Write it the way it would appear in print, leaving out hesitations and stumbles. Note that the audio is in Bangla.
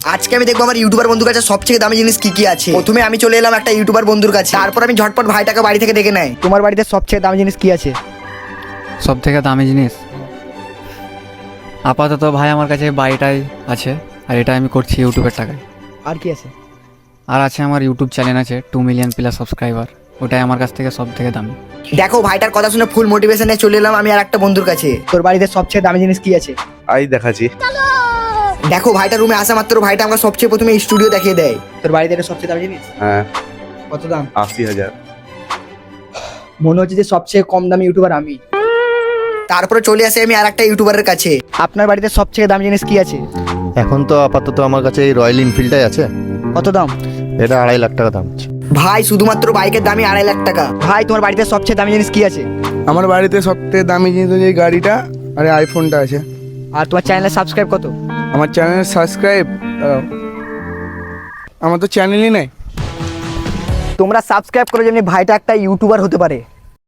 আজকে আমি দেখবো আমার ইউটিউবার বন্ধুর কাছে সবথেকে দামি জিনিস কি কি আছে। প্রথমে আমি চলে এলাম একটা ইউটিউবার বন্ধুর কাছে, তারপর আমি ঝটপট ভাইটাকে বাড়ি থেকে ডেকে নেয়। তোমার বাড়িতে সবথেকে দামি জিনিস কি আছে? সব থেকে দামি জিনিস আপাতত ভাই আমার কাছে বাড়িটাই আছে, আর এটা আমি করছি ইউটিউবের টাকায়। আর কি আছে? আর আছে আমার ইউটিউব চ্যানেল আছে 2 মিলিয়ন প্লাস সাবস্ক্রাইবার, ওটাই আমার কাছ থেকে সব থেকে দামি। দেখো ভাইটার কথা শুনে ফুল মোটিভেশনে চলে এলাম আমি আর একটা বন্ধুর কাছে। তোর বাড়িতে সবচেয়ে দামি জিনিস কি আছে? আই দেখাচ্ছি। দেখো ভাইটার রুমে আসা মাত্র ভাইটা আমাকে সবচেয়ে প্রথমে স্টুডিও দেখিয়ে দেয়। তোর বাড়িতে এটা সবচেয়ে দামি জিনিস? হ্যাঁ, কত দাম? 80,000। মনে হচ্ছে যে সবচেয়ে কম দামি ইউটিউবার আমি। তারপরে চলে আসে আমি আর একটা ইউটিউবারের কাছে। আপনার বাড়িতে সবচেয়ে দামি জিনিস কি আছে? এখন তো আপাতত আমার কাছে এই রয়্যাল এনফিল্ডটাই আছে। কত দাম? এটা 2.5 লাখ টাকা দাম আছে। ভাই শুধুমাত্র বাইকের দামই 2.5 লাখ টাকা। ভাই তোমার বাড়িতে সবচেয়ে দামি জিনিস কি আছে? আমার বাড়িতে সবথেকে দামি জিনিস হচ্ছে এই গাড়িটা আর এই আইফোনটা আছে। আর তোমার চ্যানেলে সাবস্ক্রাইব কত? আমার চ্যানেল সাবস্ক্রাইব আমার তো চ্যানেলই নাই। তোমরা সাবস্ক্রাইব করে যেমনি ভাইটা একটা ইউটিউবার হতে পারে।